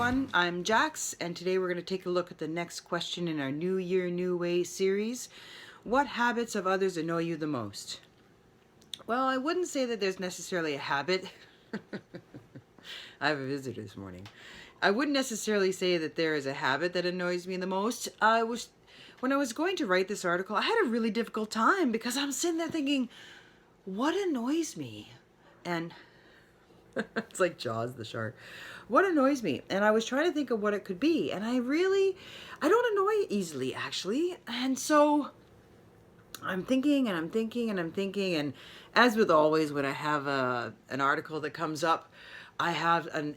everyone, I'm Jax, and today we're going to take a look at the next question in our New Year, New Way series. What habits of others annoy you the most? Well, I wouldn't say that there's necessarily a habit. I have a visitor this morning. I wouldn't necessarily say that there is a habit that annoys me the most. When I was going to write this article, I had a really difficult time because I'm sitting there thinking, what annoys me? And it's like Jaws the shark. What annoys me? And I was trying to think of what it could be. And I don't annoy easily, actually. And so I'm thinking and I'm thinking and I'm thinking. And as with always, when I have an article that comes up, I have an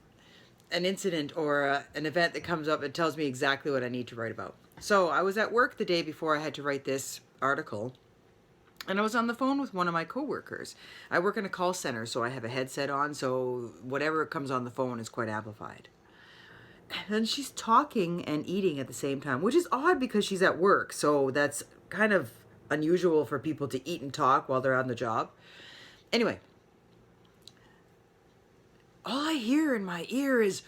incident or an event that comes up and tells me exactly what I need to write about. So I was at work the day before I had to write this article. And I was on the phone with one of my coworkers. I work in a call center, so I have a headset on, so whatever comes on the phone is quite amplified. And she's talking and eating at the same time, which is odd because she's at work, so that's kind of unusual for people to eat and talk while they're on the job. Anyway, all I hear in my ear is,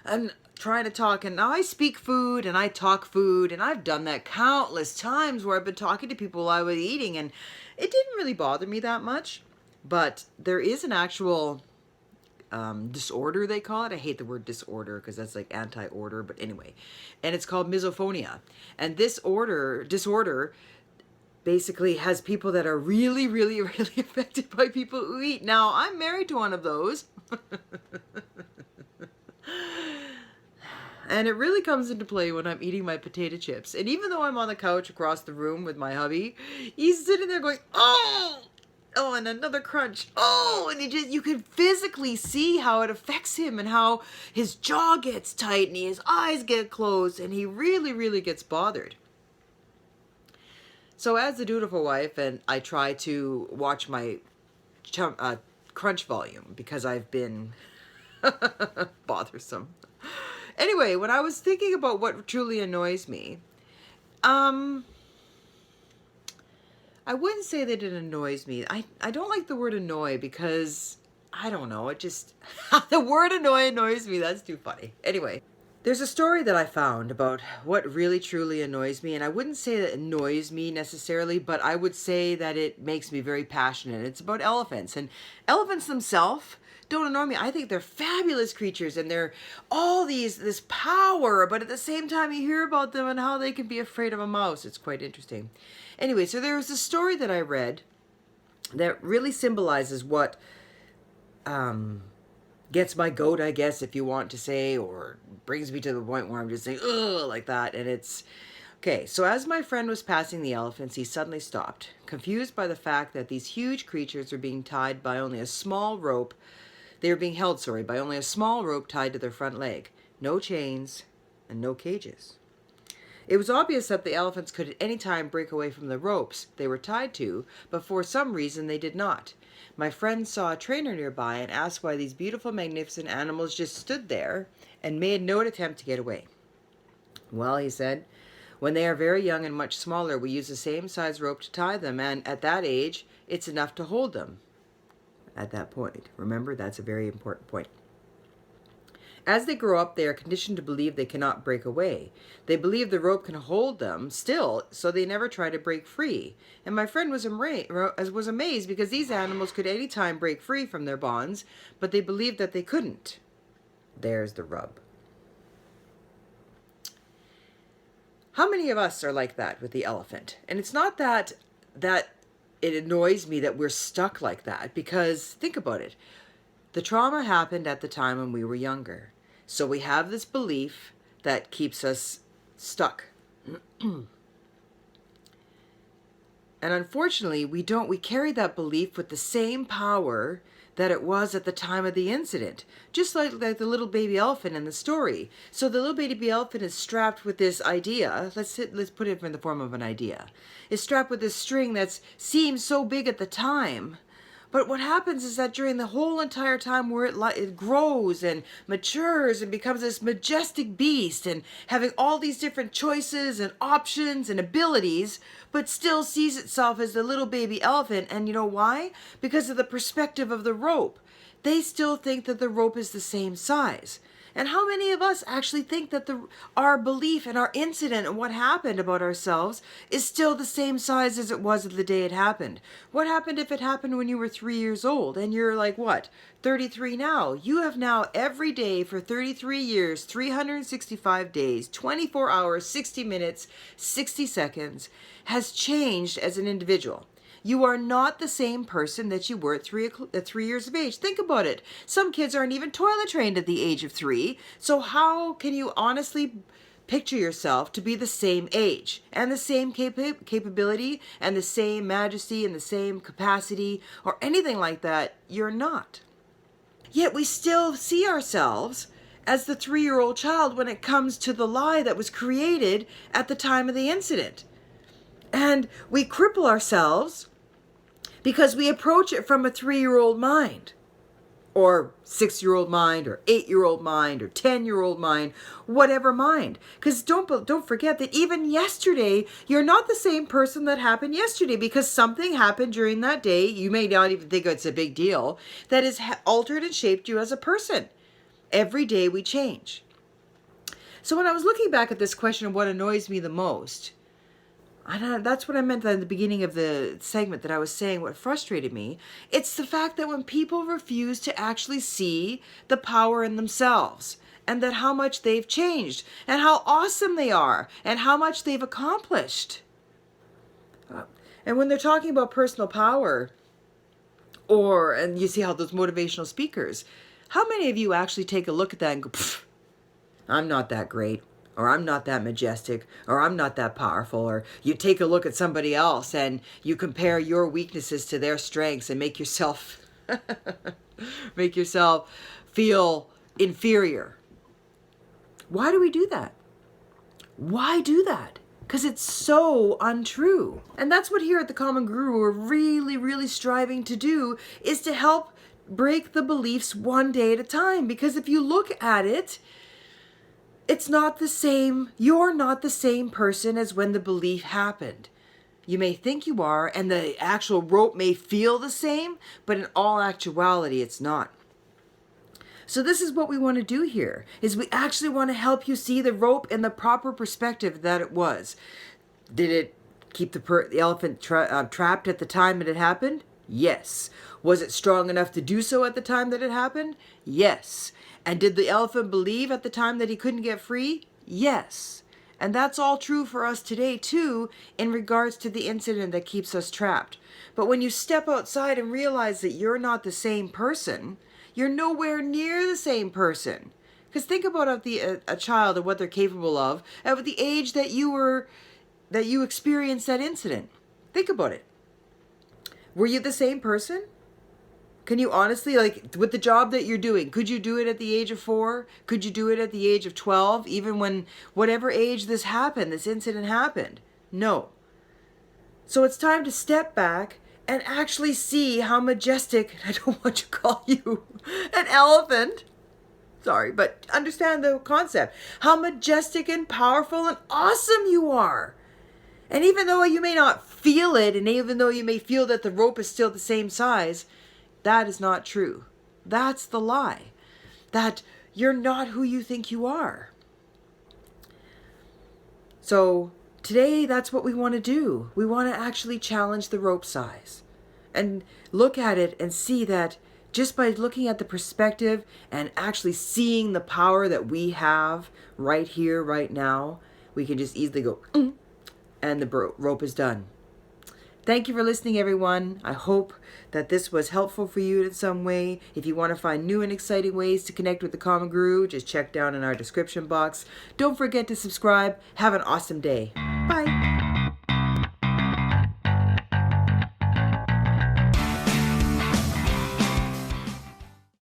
and trying to talk, and now I speak food and I talk food, and I've done that countless times where I've been talking to people while I was eating, and it didn't really bother me that much. But there is an actual disorder, they call it. I hate the word disorder because that's like anti-order, but anyway, and it's called misophonia. And this disorder basically has people that are really, really, really affected by people who eat. Now, I'm married to one of those. And it really comes into play when I'm eating my potato chips. And even though I'm on the couch across the room with my hubby, he's sitting there going, oh, and another crunch, oh, and you can physically see how it affects him and how his jaw gets tight and his eyes get closed and he really, really gets bothered. So as the dutiful wife, and I try to watch my crunch volume because I've been bothersome. Anyway, when I was thinking about what truly annoys me, I wouldn't say that it annoys me. I don't like the word annoy because, I don't know, it just, the word annoys me. That's too funny. Anyway, there's a story that I found about what really truly annoys me, and I wouldn't say that it annoys me necessarily, but I would say that it makes me very passionate. It's about elephants, and elephants themselves don't annoy me. I think they're fabulous creatures, and they're all this power, but at the same time you hear about them and how they can be afraid of a mouse. It's quite interesting. Anyway, so there was a story that I read that really symbolizes what gets my goat, I guess, if you want to say, or brings me to the point where I'm just saying, ugh, like that. And it's, okay, so as my friend was passing the elephants, he suddenly stopped, confused by the fact that these huge creatures were being tied by only a small rope. They were being held, by only a small rope tied to their front leg. No chains and no cages. It was obvious that the elephants could at any time break away from the ropes they were tied to, but for some reason they did not. My friend saw a trainer nearby and asked why these beautiful, magnificent animals just stood there and made no attempt to get away. Well, he said, when they are very young and much smaller, we use the same size rope to tie them, and at that age, it's enough to hold them. At that point. Remember, that's a very important point. As they grow up, they are conditioned to believe they cannot break away. They believe the rope can hold them still, so they never try to break free. And my friend was amazed because these animals could any time break free from their bonds, but they believed that they couldn't. There's the rub. How many of us are like that with the elephant? And it's not that it annoys me that we're stuck like that, because think about it. The trauma happened at the time when we were younger. So we have this belief that keeps us stuck. And unfortunately, we carry that belief with the same power that it was at the time of the incident. Just like the little baby elephant in the story. So the little baby elephant is strapped with this idea. Let's put it in the form of an idea. Is strapped with this string that seems so big at the time. But what happens is that during the whole entire time where it grows and matures and becomes this majestic beast and having all these different choices and options and abilities, but still sees itself as the little baby elephant. And you know why? Because of the perspective of the rope. they still think that the rope is the same size. And how many of us actually think that our belief and our incident and what happened about ourselves is still the same size as it was the day it happened? What happened if it happened when you were 3 years old and you're like, what, 33 now? You have now every day for 33 years, 365 days, 24 hours, 60 minutes, 60 seconds has changed as an individual. You are not the same person that you were at 3 years of age. Think about it. Some kids aren't even toilet trained at the age of 3. So how can you honestly picture yourself to be the same age and the same capability and the same majesty and the same capacity or anything like that? You're not. Yet we still see ourselves as the 3-year-old child when it comes to the lie that was created at the time of the incident. And we cripple ourselves because we approach it from a 3-year-old mind, or 6-year-old mind, or 8-year-old mind, or 10-year-old mind, whatever mind. Because don't forget that even yesterday, you're not the same person that happened yesterday, because something happened during that day. You may not even think it's a big deal, that has altered and shaped you as a person. Every day we change. So when I was looking back at this question of what annoys me the most, that's what I meant at the beginning of the segment, that I was saying what frustrated me. It's the fact that when people refuse to actually see the power in themselves, and that how much they've changed, and how awesome they are, and how much they've accomplished. And when they're talking about personal power, and you see how those motivational speakers, how many of you actually take a look at that and go, I'm not that great, or I'm not that majestic, or I'm not that powerful, or you take a look at somebody else and you compare your weaknesses to their strengths and make yourself feel inferior. Why do we do that? Why do that? Because it's so untrue. And that's what here at the Common Guru we're really, really striving to do, is to help break the beliefs one day at a time. Because if you look at it, it's not the same. You're not the same person as when the belief happened. You may think you are, and the actual rope may feel the same, but in all actuality, it's not. So this is what we want to do here, is we actually want to help you see the rope in the proper perspective that it was. Did it keep the elephant trapped at the time that it happened? Yes. Was it strong enough to do so at the time that it happened? Yes. And did the elephant believe at the time that he couldn't get free? Yes. And that's all true for us today too, in regards to the incident that keeps us trapped. But when you step outside and realize that you're not the same person, you're nowhere near the same person. Because think about a child and what they're capable of at the age that you experienced that incident. Think about it. Were you the same person? Can you honestly, like, with the job that you're doing, could you do it at the age of 4? Could you do it at the age of 12? Even when, whatever age this incident happened? No. So it's time to step back and actually see how majestic, I don't want to call you an elephant. Sorry, but understand the concept. How majestic and powerful and awesome you are. And even though you may not feel it, and even though you may feel that the rope is still the same size, that is not true. That's the lie. That you're not who you think you are. So today, that's what we want to do. We want to actually challenge the rope size and look at it and see that just by looking at the perspective and actually seeing the power that we have right here, right now, we can just easily go, and the rope is done. Thank you for listening, everyone. I hope that this was helpful for you in some way. If you want to find new and exciting ways to connect with the Common Guru, just check down in our description box. Don't forget to subscribe. Have an awesome day. Bye.